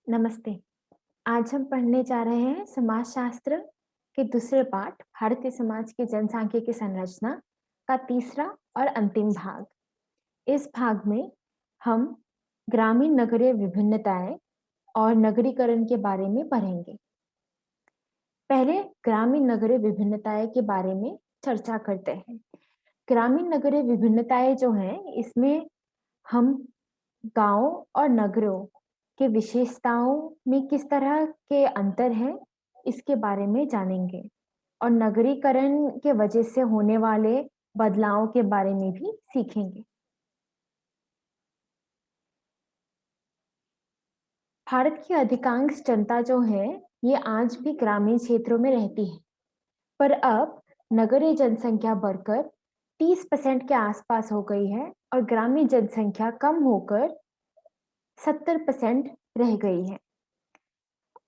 नमस्ते। आज हम पढ़ने जा रहे हैं समाजशास्त्र के दूसरे पाठ भारतीय समाज की जनसांख्यिकी संरचना का तीसरा और अंतिम भाग। इस भाग में हम ग्रामीण नगरीय विभिन्नताएं और नगरीकरण के बारे में पढ़ेंगे। पहले ग्रामीण नगरीय विभिन्नताएं के बारे में चर्चा करते हैं। ग्रामीण नगरीय विभिन्नताएं जो हैं इसमें हम गांव और नगरों के विशेषताओं में किस तरह के अंतर हैं इसके बारे में जानेंगे और नगरीकरण के वजह से होने वाले बदलावों के बारे में भी सीखेंगे। भारत की अधिकांश जनता जो है ये आज भी ग्रामीण क्षेत्रों में रहती है, पर अब नगरीय जनसंख्या बढ़कर 30% के आसपास हो गई है और ग्रामीण जनसंख्या कम होकर 70% रह गई है।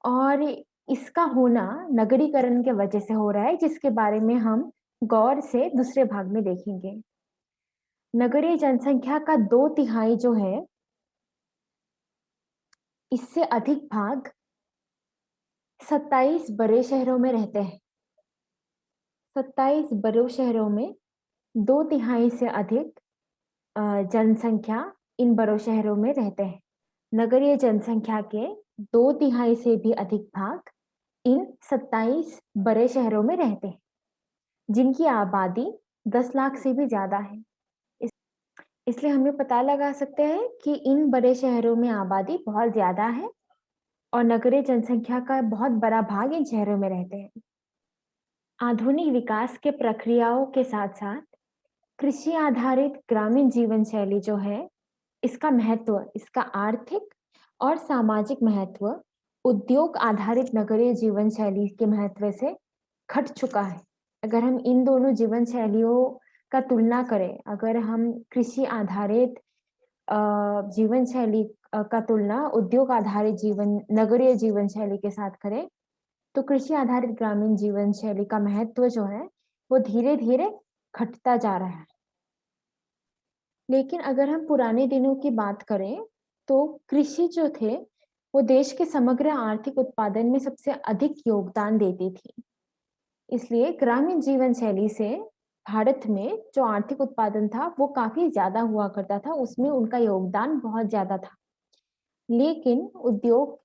और इसका होना नगरीकरण के वजह से हो रहा है, जिसके बारे में हम गौर से दूसरे भाग में देखेंगे। नगरीय जनसंख्या का 2/3 जो है इससे अधिक भाग 27 बड़े शहरों में रहते हैं। 27 बड़े शहरों में 2/3 से अधिक जनसंख्या इन बड़ों शहरों में रहते हैं। नगरीय जनसंख्या के 2/3 से भी अधिक भाग इन 27 बड़े शहरों में रहते हैं, जिनकी आबादी 10 लाख से भी ज्यादा है। इसलिए हम ये पता लगा सकते हैं कि इन बड़े शहरों में आबादी बहुत ज्यादा है और नगरीय जनसंख्या का बहुत बड़ा भाग इन शहरों में रहते हैं। आधुनिक विकास के प्रक्रियाओं के साथ साथ कृषि आधारित ग्रामीण जीवन शैली जो है इसका महत्व, इसका आर्थिक और सामाजिक महत्व उद्योग आधारित नगरीय जीवन शैली के महत्व से घट चुका है। अगर हम इन दोनों जीवन शैलियों का तुलना करें, अगर हम कृषि आधारित जीवन शैली का तुलना उद्योग आधारित नगरीय जीवन शैली के साथ करें, तो कृषि आधारित ग्रामीण जीवन शैली का महत्व जो है वो धीरे धीरे घटता जा रहा है। लेकिन अगर हम पुराने दिनों की बात करें तो कृषि जो थे वो देश के समग्र आर्थिक उत्पादन में सबसे अधिक योगदान देती थी। इसलिए ग्रामीण जीवन शैली से भारत में जो आर्थिक उत्पादन था वो काफी ज्यादा हुआ करता था, उसमें उनका योगदान बहुत ज्यादा था। लेकिन उद्योग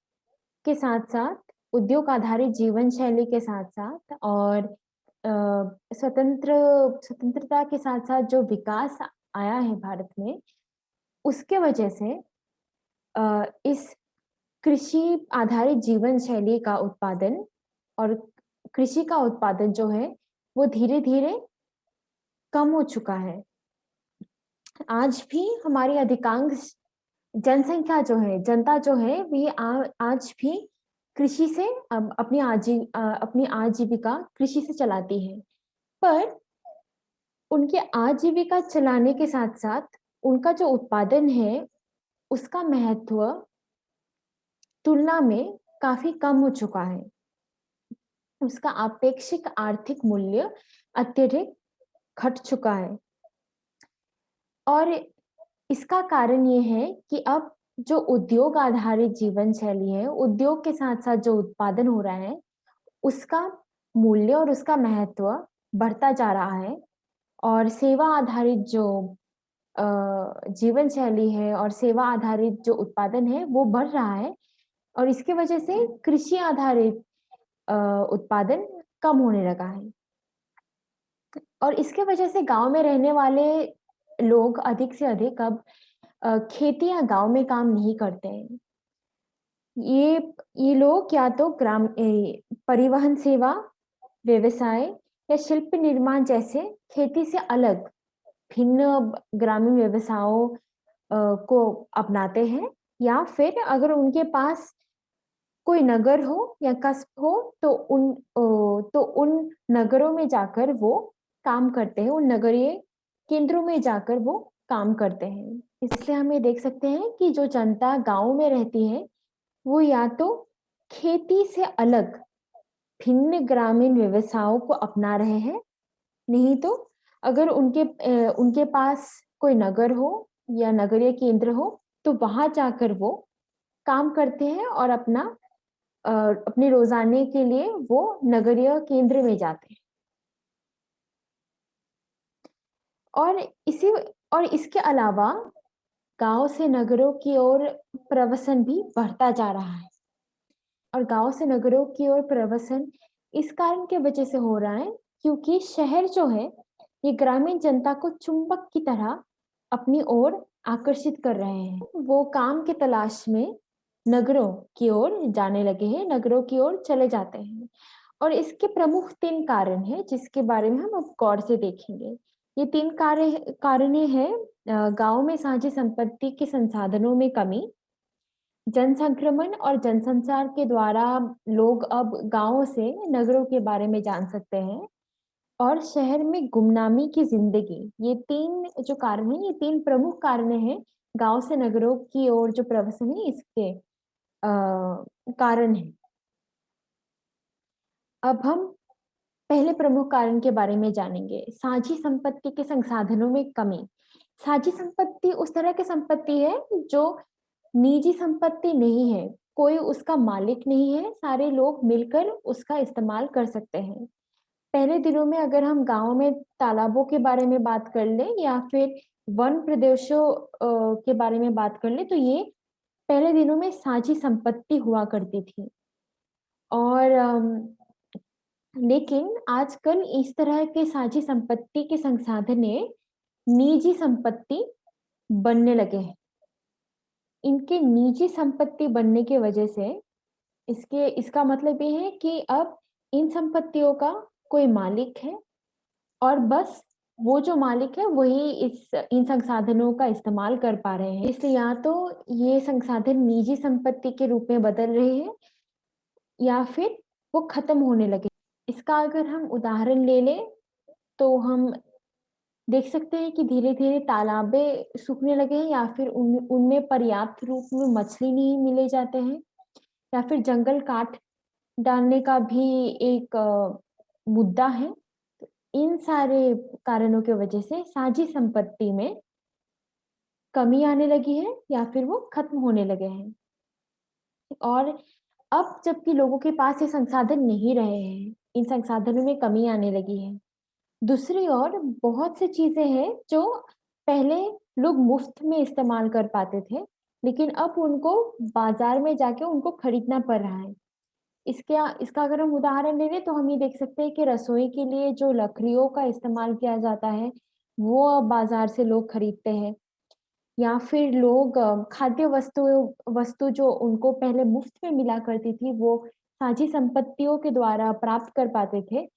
के साथ साथ, उद्योग आधारित जीवन शैली के साथ साथ और स्वतंत्रता के साथ साथ जो विकास आया है भारत में, उसके वजह से इस कृषि आधारित जीवन शैली का उत्पादन और कृषि का उत्पादन जो है वो धीरे धीरे कम हो चुका है। आज भी हमारी अधिकांश जनसंख्या जो है, जनता जो है, वे आज भी कृषि से अपनी आजीविका कृषि से चलाती है। पर उनके आजीविका चलाने के साथ साथ उनका जो उत्पादन है उसका महत्व तुलना में काफी कम हो चुका है। उसका अपेक्षित आर्थिक मूल्य अत्यधिक घट चुका है और इसका कारण ये है कि अब जो उद्योग आधारित जीवन शैली है, उद्योग के साथ साथ जो उत्पादन हो रहा है उसका मूल्य और उसका महत्व बढ़ता जा रहा है और सेवा आधारित जो जीवन शैली है और सेवा आधारित जो उत्पादन है वो बढ़ रहा है और इसके वजह से कृषि आधारित उत्पादन कम होने लगा है। और इसके वजह से गांव में रहने वाले लोग अधिक से अधिक अब खेती या गांव में काम नहीं करते हैं। ये लोग या तो परिवहन सेवा, व्यवसाय या शिल्प निर्माण जैसे खेती से अलग भिन्न ग्रामीण व्यवसायों को अपनाते हैं, या फिर अगर उनके पास कोई नगर हो या कस्ब हो तो उन नगरों में जाकर वो काम करते हैं, उन नगरीय केंद्रों में जाकर वो काम करते हैं। इसलिए हम ये देख सकते हैं कि जो जनता गांव में रहती है वो या तो खेती से अलग भिन्न ग्रामीण व्यवसायों को अपना रहे हैं, नहीं तो अगर उनके पास कोई नगर हो या नगरीय केंद्र हो तो वहां जाकर वो काम करते हैं और अपने रोजाने के लिए वो नगरीय केंद्र में जाते हैं। और इसी और इसके अलावा गांव से नगरों की ओर प्रवसन भी बढ़ता जा रहा है। और गांव से नगरों की ओर प्रवसन इस कारण के वजह से हो रहा है क्योंकि शहर जो है ये ग्रामीण जनता को चुंबक की तरह अपनी ओर आकर्षित कर रहे हैं। वो काम की तलाश में नगरों की ओर जाने लगे हैं, नगरों की ओर चले जाते हैं। और इसके प्रमुख 3 कारण हैं जिसके बारे में हम अब गौर से देखेंगे। ये 3 कारणे हैं गांव में साझी संपत्ति के संसाधनों में कमी, जनसंक्रमण और जनसंचार के द्वारा लोग अब गांवों से नगरों के बारे में जान सकते हैं, और शहर में गुमनामी की जिंदगी। ये 3 जो कारण हैं, ये 3 प्रमुख कारण हैं गांव से नगरों की ओर जो प्रवसन है इसके कारण है। अब हम पहले प्रमुख कारण के बारे में जानेंगे, साझी संपत्ति के संसाधनों में कमी। साझी संपत्ति उस तरह की संपत्ति है जो निजी संपत्ति नहीं है, कोई उसका मालिक नहीं है, सारे लोग मिलकर उसका इस्तेमाल कर सकते हैं। पहले दिनों में अगर हम गांव में तालाबों के बारे में बात कर लें या फिर वन प्रदेशों के बारे में बात कर लें, तो ये पहले दिनों में साझी संपत्ति हुआ करती थी। और लेकिन आजकल इस तरह के साझी संपत्ति के संसाधन निजी संपत्ति बनने लगे हैं। इनके निजी संपत्ति बनने की वजह से इसका मतलब ये है कि अब इन संपत्तियों का कोई मालिक है और बस वो जो मालिक है वही इन संसाधनों का इस्तेमाल कर पा रहे हैं। इसलिए या तो ये संसाधन निजी संपत्ति के रूप में बदल रहे हैं या फिर वो खत्म होने लगे। इसका अगर हम उदाहरण ले लें तो हम देख सकते हैं कि धीरे धीरे तालाबें सूखने लगे हैं या फिर उनमें पर्याप्त रूप में मछली नहीं मिले जाते हैं, या फिर जंगल काट डालने का भी एक मुद्दा है। तो इन सारे कारणों की वजह से साझी संपत्ति में कमी आने लगी है या फिर वो खत्म होने लगे हैं। और अब जबकि लोगों के पास ये संसाधन नहीं रहे हैं, इन संसाधनों में कमी आने लगी है। दूसरी ओर बहुत सी चीजें हैं जो पहले लोग मुफ्त में इस्तेमाल कर पाते थे, लेकिन अब उनको बाजार में जाके उनको खरीदना पड़ रहा है। इसका अगर हम उदाहरण ले लें तो हम ये देख सकते हैं कि रसोई के लिए जो लकड़ियों का इस्तेमाल किया जाता है वो अब बाजार से लोग खरीदते हैं, या फिर लोग खाद्य वस्तु जो उनको पहले मुफ्त में मिला करती थी वो साझी संपत्तियों के द्वारा प्राप्त कर पाते थे,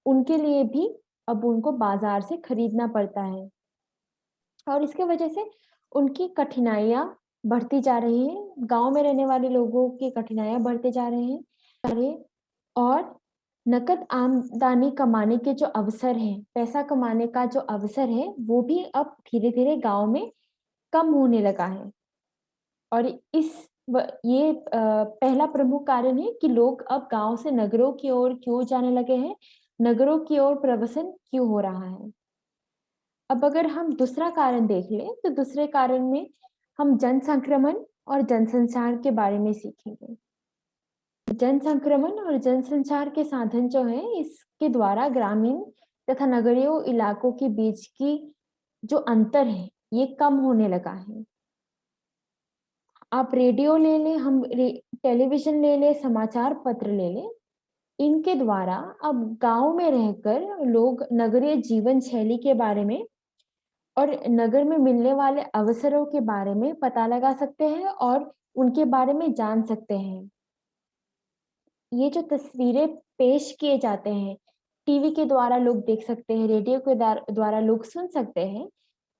उनके लिए भी अब उनको बाजार से खरीदना पड़ता है। और इसके वजह से उनकी कठिनाइयां बढ़ती जा रही हैं, गांव में रहने वाले लोगों की कठिनाइयां बढ़ते जा रहे हैं। और नकद आमदनी कमाने के जो अवसर हैं, पैसा कमाने का जो अवसर है वो भी अब धीरे धीरे गांव में कम होने लगा है। और ये पहला प्रमुख कारण है कि लोग अब गांव से नगरों की ओर क्यों जाने लगे हैं, नगरों की ओर प्रवसन क्यों हो रहा है। अब अगर हम दूसरा कारण देख लें तो दूसरे कारण में हम जन संक्रमण और जनसंचार के बारे में सीखेंगे। जन संक्रमण और जनसंचार के साधन जो है इसके द्वारा ग्रामीण तथा नगरीय इलाकों के बीच की जो अंतर है ये कम होने लगा है। आप रेडियो ले लें, टेलीविजन ले लें, समाचार पत्र ले लें, इनके द्वारा अब गांव में रहकर लोग नगरीय जीवन शैली के बारे में और नगर में मिलने वाले अवसरों के बारे में पता लगा सकते हैं और उनके बारे में जान सकते हैं। ये जो तस्वीरें पेश किए जाते हैं, टीवी के द्वारा लोग देख सकते हैं, रेडियो के द्वारा लोग सुन सकते हैं,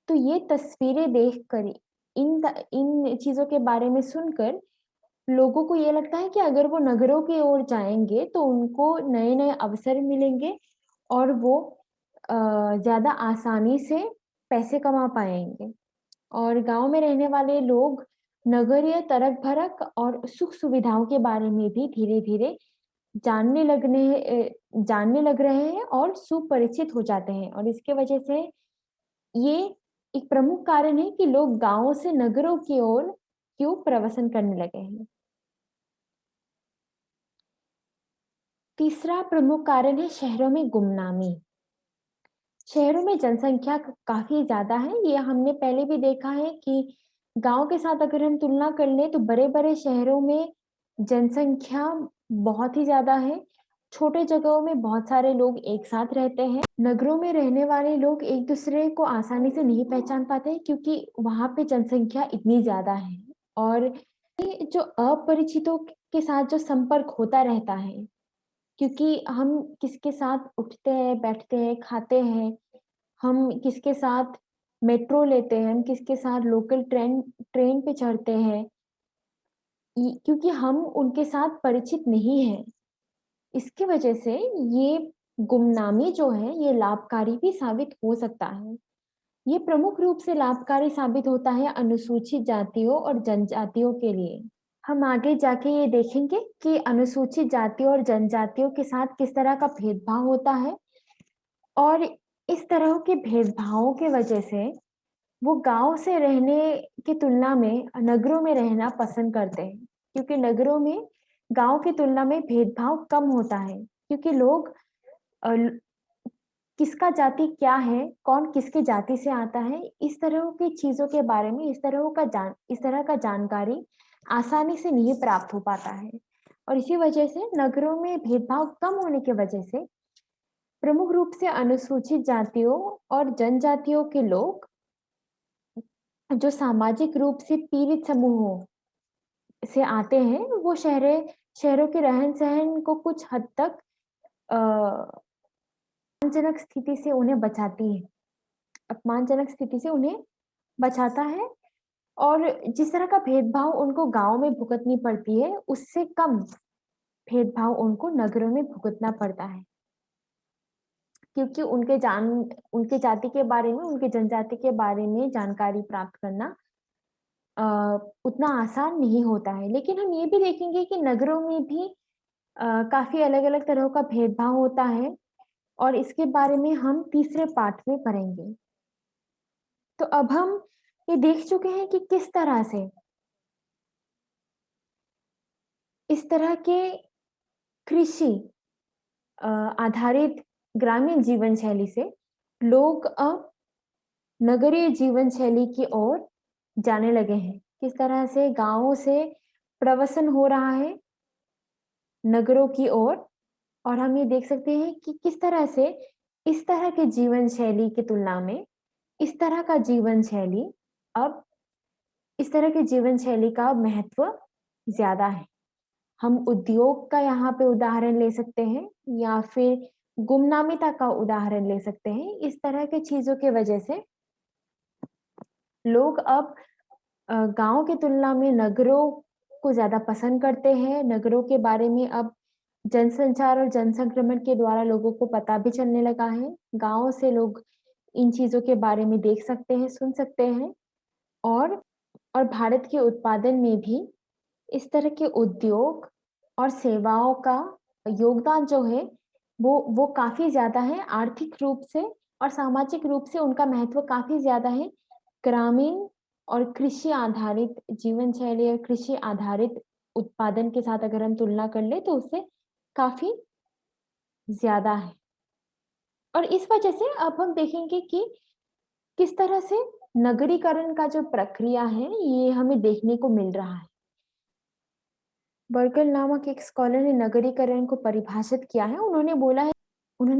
तो ये तस्वीरें देखकर इन चीजों के बारे में सुनकर लोगों को ये लगता है कि अगर वो नगरों की ओर जाएंगे तो उनको नए नए अवसर मिलेंगे और वो ज्यादा आसानी से पैसे कमा पाएंगे। और गांव में रहने वाले लोग नगरीय तरक भरक और सुख सुविधाओं के बारे में भी धीरे धीरे जानने लग रहे हैं और सुपरिचित हो जाते हैं। और इसके वजह से ये एक प्रमुख कारण है कि लोग गांवों से नगरों की ओर क्यों प्रवसन करने लगे हैं। तीसरा प्रमुख कारण है शहरों में गुमनामी। शहरों में जनसंख्या काफी ज्यादा है। ये हमने पहले भी देखा है कि गांव के साथ अगर हम तुलना कर लें तो बड़े-बड़े शहरों में जनसंख्या बहुत ही ज्यादा है। छोटे जगहों में बहुत सारे लोग एक साथ रहते हैं। नगरों में रहने वाले लोग एक दूसरे को आसानी से नहीं पहचान पाते क्योंकि वहां पे जनसंख्या इतनी ज्यादा है और ये जो अपरिचितों के साथ जो संपर्क होता रहता है, क्योंकि हम किसके साथ उठते हैं, बैठते हैं, खाते हैं, हम किसके साथ मेट्रो लेते हैं, हम किसके साथ लोकल ट्रेन ट्रेन पे चढ़ते हैं, क्योंकि हम उनके साथ परिचित नहीं हैं। इसकी वजह से ये गुमनामी जो है ये लाभकारी भी साबित हो सकता है। ये प्रमुख रूप से लाभकारी साबित होता है अनुसूचित जातियों और जनजातियों के लिए। हम आगे जाके ये देखेंगे कि अनुसूचित जातियों और जनजातियों के साथ किस तरह का भेदभाव होता है और इस तरह के भेदभावों के वजह से वो गांव से रहने की तुलना में नगरों में रहना पसंद करते हैं, क्योंकि नगरों में गांव की तुलना में भेदभाव कम होता है, क्योंकि लोग अ, किसका जाति क्या है, कौन किसके जाति से आता है, इस तरह की चीजों के बारे में इस तरह का जानकारी आसानी से नहीं प्राप्त हो पाता है और इसी वजह से नगरों में भेदभाव कम होने की वजह से प्रमुख रूप से अनुसूचित जातियों और जनजातियों के लोग जो सामाजिक रूप से पीड़ित समूहों से आते हैं, वो शहरों के रहन-सहन को कुछ हद तक अपमानजनक स्थिति से उन्हें बचाती है। अपमानजनक स्थिति से उन्हें बचाता है और जिस तरह का भेदभाव उनको गाँव में भुगतनी पड़ती है, उससे कम भेदभाव उनको नगरों में भुगतना पड़ता है। क्योंकि उनके जाति के बारे में, उनके जनजाति के बारे में जानकारी प्राप्त करना अ, उतना आसान नहीं होता है। लेकिन हम ये भी देखेंगे कि नगरों में भी काफ़ी अलग-अलग तरह का भेदभाव होता है और इसके बारे में हम तीसरे पाठ में पढ़ेंगे। तो अब हम ये देख चुके हैं कि किस तरह से इस तरह के कृषि आधारित ग्रामीण जीवन शैली से लोग अब नगरीय जीवन शैली की ओर जाने लगे हैं। किस तरह से गाँवों से प्रवसन हो रहा है नगरों की ओर और हम ये देख सकते हैं कि किस तरह से इस तरह के जीवन शैली की तुलना में इस तरह का जीवन शैली अब इस तरह के जीवन शैली का महत्व ज़्यादा है। हम उद्योग का यहाँ पे उदाहरण ले सकते हैं या फिर गुमनामिता का उदाहरण ले सकते हैं। इस तरह की चीज़ों की वजह से लोग अब गाँव की तुलना में नगरों को ज़्यादा पसंद करते हैं। नगरों के बारे में अब जनसंचार और जनसंक्रमण के द्वारा लोगों को पता भी चलने लगा है। गाँव से लोग इन चीज़ों के बारे में देख सकते हैं, सुन सकते हैं और भारत के उत्पादन में भी इस तरह के उद्योग और सेवाओं का योगदान जो है वो काफ़ी ज़्यादा है। आर्थिक रूप से और सामाजिक रूप से उनका महत्व काफ़ी ज़्यादा है। ग्रामीण और कृषि आधारित जीवन शैली और कृषि आधारित उत्पादन के साथ अगर हम तुलना कर लें तो उससे काफ़ी ज़्यादा है। और इस वजह से अब हम देखेंगे कि किस तरह से नगरीकरण का जो प्रक्रिया है ये हमें देखने को मिल रहा है। बर्गल नामक एक स्कॉलर ने नगरीकरण को परिभाषित किया है। उन्होंने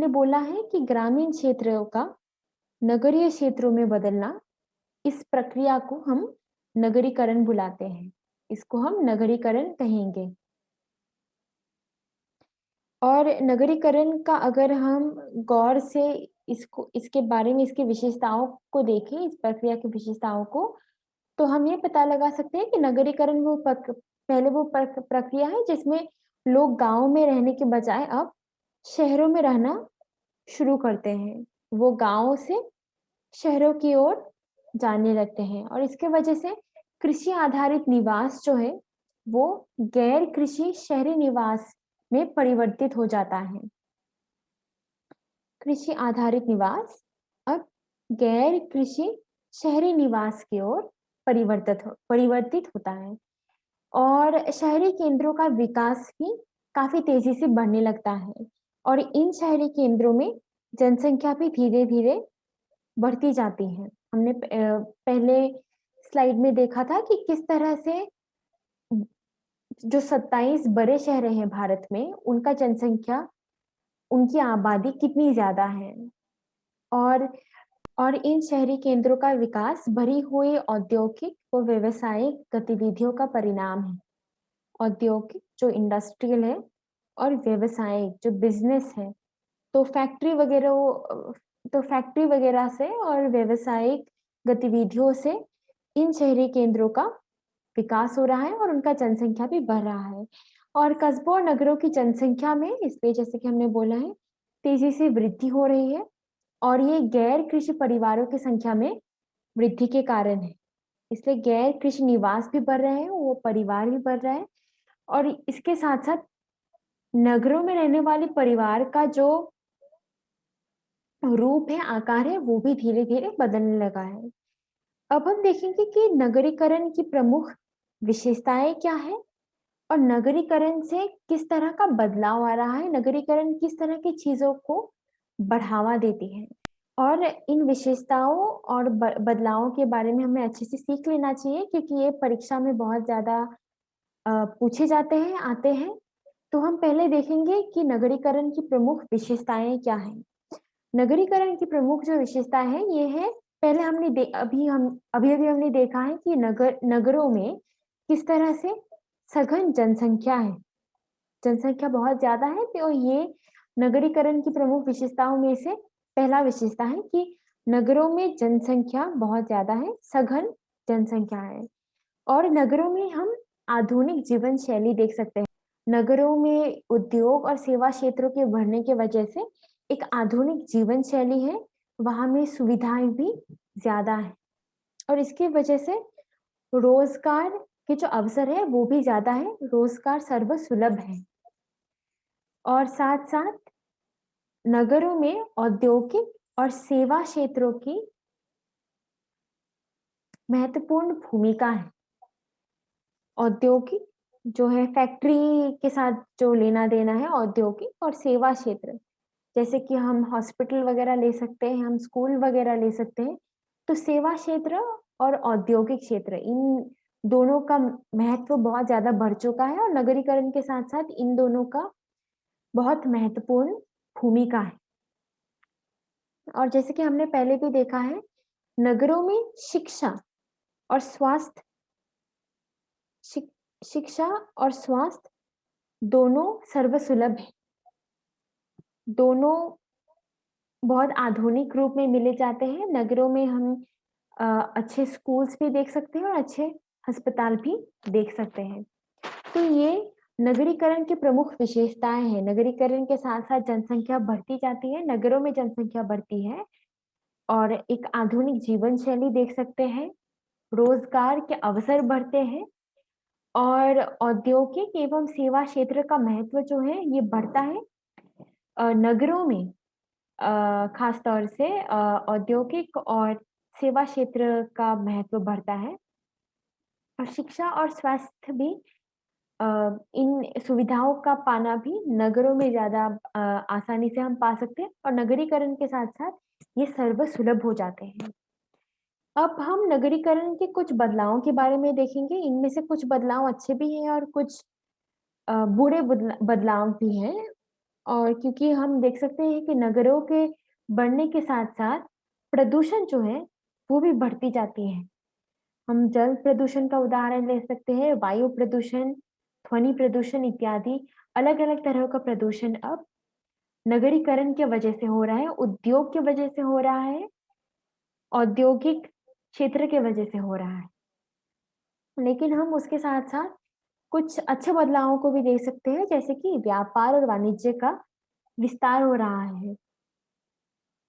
बोला है कि ग्रामीण क्षेत्रों का नगरीय क्षेत्रों में बदलना, इस प्रक्रिया को हम नगरीकरण बुलाते हैं। इसको हम नगरीकरण कहेंगे। और नगरीकरण का अगर हम गौर से इसके बारे में इसकी विशेषताओं को देखें, इस प्रक्रिया की विशेषताओं को, तो हम ये पता लगा सकते हैं कि नगरीकरण पहले वो प्रक्रिया है जिसमें लोग गाँव में रहने के बजाय अब शहरों में रहना शुरू करते हैं। वो गाँव से शहरों की ओर जाने लगते हैं और इसके वजह से कृषि आधारित निवास जो है, वो गैर कृषि शहरी निवास में परिवर्तित हो जाता है। कृषि आधारित निवास अब गैर कृषि शहरी निवास की ओर परिवर्तित होता है और शहरी केंद्रों का विकास भी काफी तेजी से बढ़ने लगता है और इन शहरी केंद्रों में जनसंख्या भी धीरे धीरे बढ़ती जाती है। हमने पहले स्लाइड में देखा था कि किस तरह से जो 27 बड़े शहर हैं भारत में, उनका जनसंख्या, उनकी आबादी कितनी ज्यादा है और और इन शहरी केंद्रों का विकास भरी हुई औद्योगिक व व्यावसायिक गतिविधियों का परिणाम है। औद्योगिक जो इंडस्ट्रियल है और व्यावसायिक जो बिजनेस है, तो फैक्ट्री वगैरह से और व्यावसायिक गतिविधियों से इन शहरी केंद्रों का विकास हो रहा है और उनका जनसंख्या भी बढ़ रहा है और कस्बों और नगरों की जनसंख्या में इसलिए जैसे कि हमने बोला है तेजी से वृद्धि हो रही है और ये गैर कृषि परिवारों की संख्या में वृद्धि के कारण है। इसलिए गैर कृषि निवास भी बढ़ रहे हैं, वो परिवार भी बढ़ रहा है और इसके साथ साथ नगरों में रहने वाले परिवार का जो रूप है, आकार है, वो भी धीरे धीरे बदलने लगा है। अब हम देखेंगे कि नगरीकरण की प्रमुख विशेषताएं क्या है और नगरीकरण से किस तरह का बदलाव आ रहा है, नगरीकरण किस तरह की चीजों को बढ़ावा देती है और इन विशेषताओं और बदलावों के बारे में हमें अच्छे से सीख लेना चाहिए क्योंकि ये परीक्षा में बहुत ज्यादा पूछे जाते हैं, आते हैं। तो हम पहले देखेंगे कि नगरीकरण की प्रमुख विशेषताएं क्या हैं। नगरीकरण की प्रमुख जो विशेषता है ये है, पहले अभी अभी हमने देखा है कि नगरों में किस तरह से सघन जनसंख्या है, जनसंख्या बहुत ज्यादा है। तो ये नगरीकरण की प्रमुख विशेषताओं में से पहला विशेषता है कि नगरों में जनसंख्या बहुत ज्यादा है, सघन जनसंख्या है और नगरों में हम आधुनिक जीवन शैली देख सकते हैं। नगरों में उद्योग और सेवा क्षेत्रों के बढ़ने की वजह से एक आधुनिक जीवन शैली है, वहां में सुविधाएं भी ज्यादा है और इसकी वजह से रोजगार के जो अवसर है वो भी ज्यादा है, रोजगार सर्वसुलभ है और साथ साथ नगरों में औद्योगिक और सेवा क्षेत्रों की महत्वपूर्ण भूमिका है। औद्योगिक जो है फैक्ट्री के साथ जो लेना देना है, औद्योगिक और सेवा क्षेत्र, जैसे कि हम हॉस्पिटल वगैरह ले सकते हैं, हम स्कूल वगैरह ले सकते हैं। तो सेवा क्षेत्र और औद्योगिक क्षेत्र, इन दोनों का महत्व बहुत ज्यादा बढ़ चुका है और नगरीकरण के साथ साथ इन दोनों का बहुत महत्वपूर्ण भूमिका है। और जैसे कि हमने पहले भी देखा है, नगरों में शिक्षा और स्वास्थ्य शिक्षा और स्वास्थ्य दोनों सर्वसुलभ है, दोनों बहुत आधुनिक रूप में मिले जाते हैं। नगरों में हम अच्छे स्कूल्स भी देख सकते हैं और अच्छे अस्पताल भी देख सकते हैं। तो ये नगरीकरण की प्रमुख विशेषताएं हैं। नगरीकरण के साथ साथ जनसंख्या बढ़ती जाती है, नगरों में जनसंख्या बढ़ती है और एक आधुनिक जीवन शैली देख सकते हैं, रोजगार के अवसर बढ़ते हैं और औद्योगिक एवं सेवा क्षेत्र का महत्व जो है ये बढ़ता है। नगरों में खास तौर से औद्योगिक और सेवा क्षेत्र का महत्व बढ़ता है और शिक्षा और स्वास्थ्य भी, इन सुविधाओं का पाना भी नगरों में ज्यादा आसानी से हम पा सकते हैं और नगरीकरण के साथ साथ ये सर्वसुलभ हो जाते हैं। अब हम नगरीकरण के कुछ बदलावों के बारे में देखेंगे। इनमें से कुछ बदलाव अच्छे भी हैं और कुछ बुरे बदलाव भी हैं और क्योंकि हम देख सकते हैं कि नगरों के बढ़ने के साथ साथ प्रदूषण जो है वो भी बढ़ती जाती है। हम जल प्रदूषण का उदाहरण ले सकते हैं, वायु प्रदूषण, ध्वनि प्रदूषण इत्यादि अलग अलग तरह का प्रदूषण अब नगरीकरण की वजह से हो रहा है, उद्योग की वजह से हो रहा है, औद्योगिक क्षेत्र की वजह से हो रहा है। लेकिन हम उसके साथ साथ कुछ अच्छे बदलावों को भी देख सकते हैं, जैसे कि व्यापार और वाणिज्य का विस्तार हो रहा है।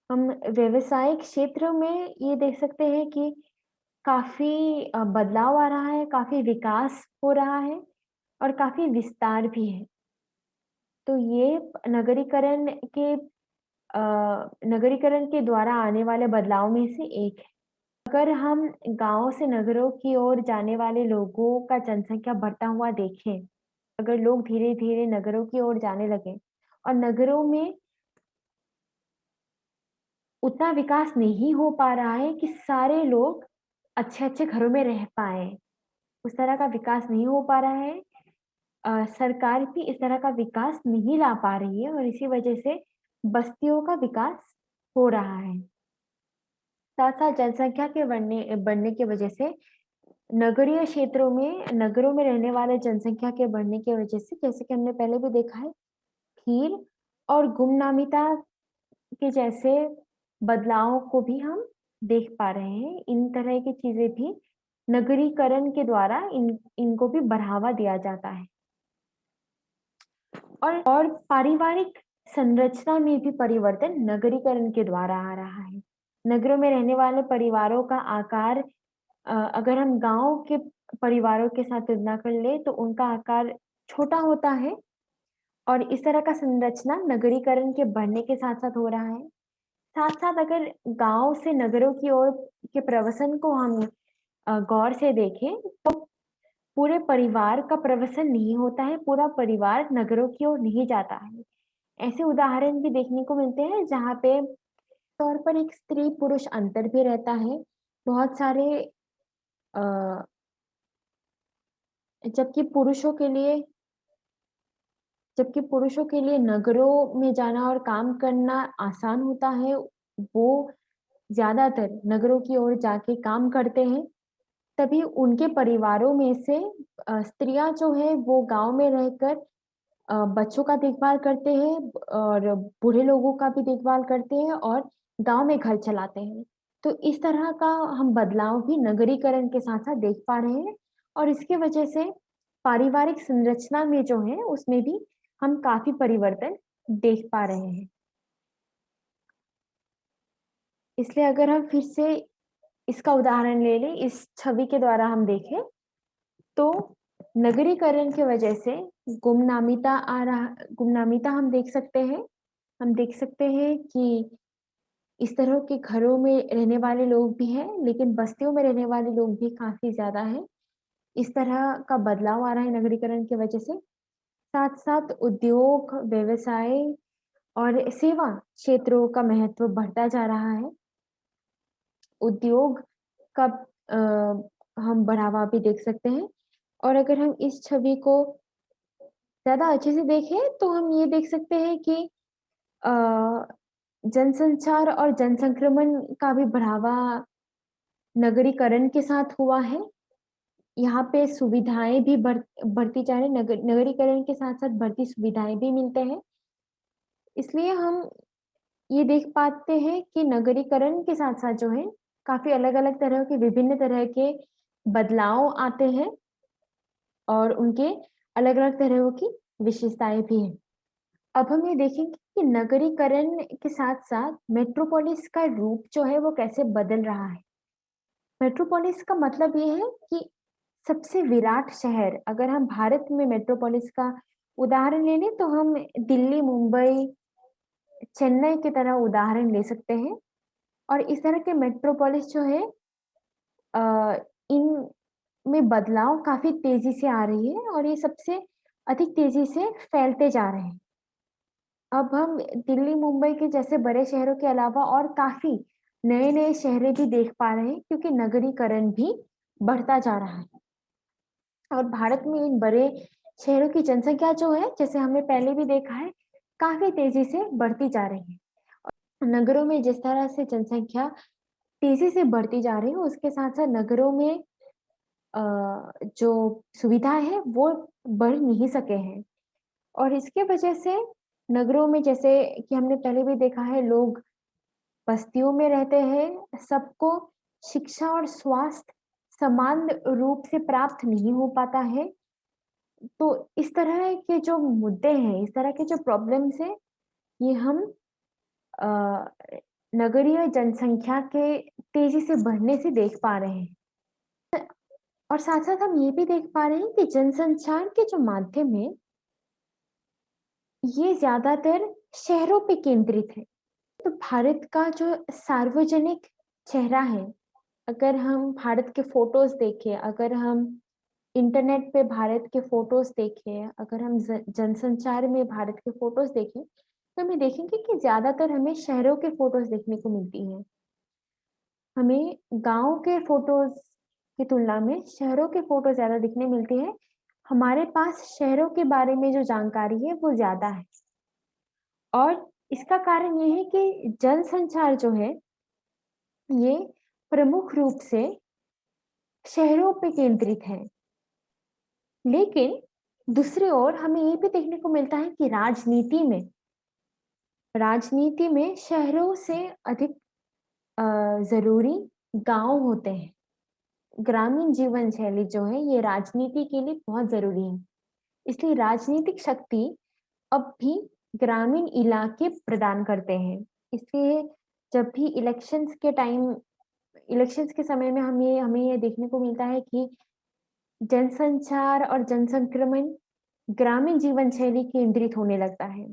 हम व्यवसायिक क्षेत्र में ये देख सकते हैं कि काफी बदलाव आ रहा है, काफी विकास हो रहा है और काफी विस्तार भी है। तो ये नगरीकरण के द्वारा आने वाले बदलाव में से एक है। अगर हम गाँव से नगरों की ओर जाने वाले लोगों का जनसंख्या बढ़ता हुआ देखें, अगर लोग धीरे-धीरे नगरों की ओर जाने लगें और नगरों में उतना विकास नहीं हो पा रहा है कि सारे लोग अच्छे-अच्छे घरों में रह पाएँ। उस तरह का विकास नहीं हो पा रहा है। सरकार भी इस तरह का विकास नहीं ला पा रही है और इसी वजह से बस्तियों का विकास हो रहा है। साथ-साथ जनसंख्या के बढ़ने बढ़ने की वजह से नगरीय क्षेत्रों में नगरों में रहने वाले जनसंख्या के बढ़ने की वजह से जैसे कि हमने पहले भी देखा है, भीड़ और गुमनामिता के जैसे बदलावों को भी हम देख पा रहे हैं। इन तरह की चीज़ें भी नगरीकरण के द्वारा इनको भी बढ़ावा दिया जाता है। और पारिवारिक संरचना में भी परिवर्तन नगरीकरण के द्वारा आ रहा है। नगरों में रहने वाले परिवारों का आकार अगर हम गाँव के परिवारों के साथ तुलना कर लें तो उनका आकार छोटा होता है और इस तरह का संरचना नगरीकरण के बढ़ने के साथ-साथ हो रहा है। साथ-साथ अगर गाँव से नगरों की ओर के प्रवसन को हम गौर से देखें तो पूरे परिवार का प्रवसन नहीं होता है, पूरा परिवार नगरों की ओर नहीं जाता है। ऐसे उदाहरण भी देखने को मिलते हैं जहाँ पे तौर पर एक स्त्री-पुरुष अंतर भी रहता है। बहुत सारे अ, जबकि पुरुषों के लिए जबकि पुरुषों के लिए नगरों में जाना और काम करना आसान होता है, वो ज़्यादातर नगरों की ओर जाके काम करते हैं, तभी उनके परिवारों में से स्त्रियाँ जो हैं वो गाँव में रहकर बच्चों का देखभाल करते हैं और बूढ़े लोगों का भी देखभाल करते हैं और गाँव में घर चलाते हैं। तो इस तरह का हम बदलाव भी नगरीकरण के साथ-साथ देख पा रहे हैं और इसकी वजह से पारिवारिक संरचना में जो है उसमें भी हम काफ़ी परिवर्तन देख पा रहे हैं। इसलिए अगर हम फिर से इसका उदाहरण ले लें, इस छवि के द्वारा हम देखें, तो नगरीकरण की वजह से गुमनामिता हम देख सकते हैं। हम देख सकते हैं कि इस तरह के घरों में रहने वाले लोग भी हैं, लेकिन बस्तियों में रहने वाले लोग भी काफ़ी ज़्यादा हैं। इस तरह का बदलाव आ रहा है नगरीकरण की वजह से। साथ-साथ उद्योग, व्यवसाय और सेवा क्षेत्रों का महत्व बढ़ता जा रहा है। उद्योग का हम बढ़ावा भी देख सकते हैं और अगर हम इस छवि को ज़्यादा अच्छे से देखें, तो हम ये देख सकते हैं कि अ, जनसंचार और जनसंक्रमण का भी बढ़ावा नगरीकरण के साथ हुआ है। यहाँ पे सुविधाएँ भी बढ़ती जा रही हैं, नगरीकरण के साथ-साथ बढ़ती सुविधाएँ भी मिलते हैं। इसलिए हम ये देख पाते हैं कि नगरीकरण के साथ-साथ जो है, काफ़ी अलग-अलग तरह के विभिन्न तरह के बदलाव आते हैं और उनके अलग-अलग तरह की विशेषताएँ भी हैं। अब हम ये देखेंगे कि नगरीकरण के साथ-साथ मेट्रोपोलिस का रूप जो है वो कैसे बदल रहा है। मेट्रोपोलिस का मतलब ये है कि सबसे विराट शहर, अगर हम भारत में मेट्रोपोलिस का उदाहरण ले लें तो हम दिल्ली, मुंबई, चेन्नई की तरह उदाहरण ले सकते हैं और इस तरह के मेट्रोपोलिस जो है अ, इनमें बदलाव काफ़ी तेज़ी से आ रही है और ये सबसे अधिक तेज़ी से फैलते जा रहे हैं। अब हम दिल्ली, मुंबई के जैसे बड़े शहरों के अलावा और काफ़ी नए-नए शहरें भी देख पा रहे हैं क्योंकि नगरीकरण भी बढ़ता जा रहा है। और भारत में इन बड़े शहरों की जनसंख्या जो है, जैसे हमने पहले भी देखा है, काफ़ी तेज़ी से बढ़ती जा रही है। नगरों में जिस तरह से जनसंख्या तेज़ी से बढ़ती जा रही है, उसके साथ-साथ नगरों में अ, जो सुविधाएँ हैं, वो बढ़ नहीं सके हैं। और इसके वजह से नगरों में जैसे कि हमने पहले भी देखा है, लोग बस्तियों में रहते हैं, सबको शिक्षा और स्वास्थ्य समान रूप से प्राप्त नहीं हो पाता है। तो इस तरह के जो मुद्दे हैं, इस तरह के जो प्रॉब्लम्स हैं, ये हम अ, नगरीय जनसंख्या के तेज़ी से बढ़ने से देख पा रहे हैं। और साथ-साथ हम ये भी देख पा रहे हैं कि जनसंचार के जो माध्यम हैं, ये ज़्यादातर शहरों पे केंद्रित है। तो भारत का जो सार्वजनिक चेहरा है, अगर हम भारत के फ़ोटोज़ देखें, अगर हम इंटरनेट पे भारत के फ़ोटोज़ देखें, अगर हम ज जनसंचार में भारत के फ़ोटोज़ देखें, तो हमें देखेंगे कि ज़्यादातर हमें शहरों के फ़ोटोज़ देखने को मिलती हैं। हमें गाँव के फ़ोटोज़ की तुलना में शहरों के फ़ोटो ज़्यादा दिखने मिलती है। हमारे पास शहरों के बारे में जो जानकारी है वो ज़्यादा है और इसका कारण ये है कि जनसंचार जो है, ये प्रमुख रूप से शहरों पे केंद्रित है। लेकिन दूसरी ओर हमें ये भी देखने को मिलता है कि राजनीति में शहरों से अधिक ज़रूरी गाँव होते हैं। ग्रामीण जीवन शैली जो है ये राजनीति के लिए बहुत ज़रूरी है। इसलिए राजनीतिक शक्ति अब भी ग्रामीण इलाके प्रदान करते हैं। इसलिए जब भी इलेक्शंस के समय में हमें ये देखने को मिलता है कि जनसंचार और जनसंक्रमण ग्रामीण जीवन शैली केंद्रित होने लगता है।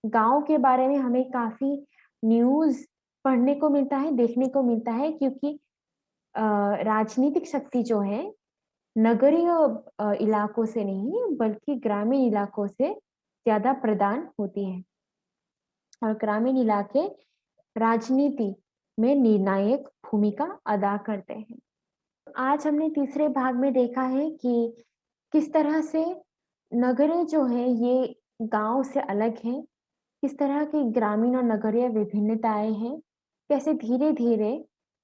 गाँव के बारे में हमें काफ़ी न्यूज़ पढ़ने को मिलता है, देखने को मिलता है क्योंकि अ, राजनीतिक शक्ति जो है नगरीय इलाकों से नहीं बल्कि ग्रामीण इलाकों से ज़्यादा प्रदान होती है और ग्रामीण इलाके राजनीति में निर्णायक भूमिका अदा करते हैं। आज हमने तीसरे भाग में देखा है कि किस तरह से नगरें जो हैं ये गाँव से अलग हैं, किस तरह की ग्रामीण और नगरीय विभिन्नताएँ हैं, कैसे धीरे-धीरे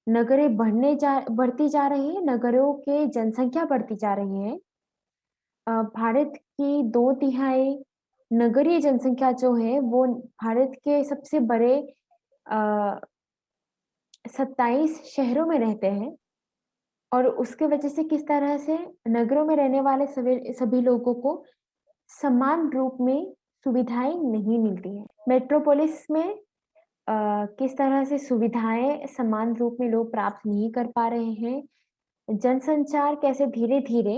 नगरें बढ़ती जा रही हैं, नगरों की जनसंख्या बढ़ती जा रही है। भारत की 2/3 नगरीय जनसंख्या जो है वो भारत के सबसे बड़े अ, 27 शहरों में रहते हैं और उसके वजह से किस तरह से नगरों में रहने वाले सभी लोगों को समान रूप में सुविधाएँ नहीं मिलती हैं। मेट्रोपोलिस में किस तरह से सुविधाएँ समान रूप में लोग प्राप्त नहीं कर पा रहे हैं। जनसंचार कैसे धीरे-धीरे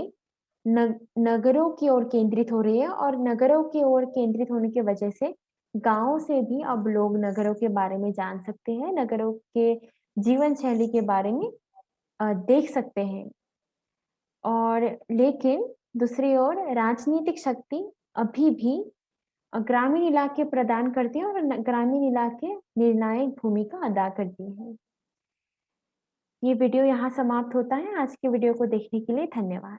नगरों की ओर केंद्रित हो रही है और नगरों की ओर केंद्रित होने की वजह से गाँव से भी अब लोग नगरों के बारे में जान सकते हैं, नगरों के जीवन शैली के बारे में देख सकते हैं। और लेकिन दूसरी ओर राजनीतिक शक्ति अभी भी ग्रामीण इलाके प्रदान करती हैं और ग्रामीण इलाके निर्णायक भूमिका अदा करती हैं। ये वीडियो यहाँ समाप्त होता है। आज की वीडियो को देखने के लिए धन्यवाद।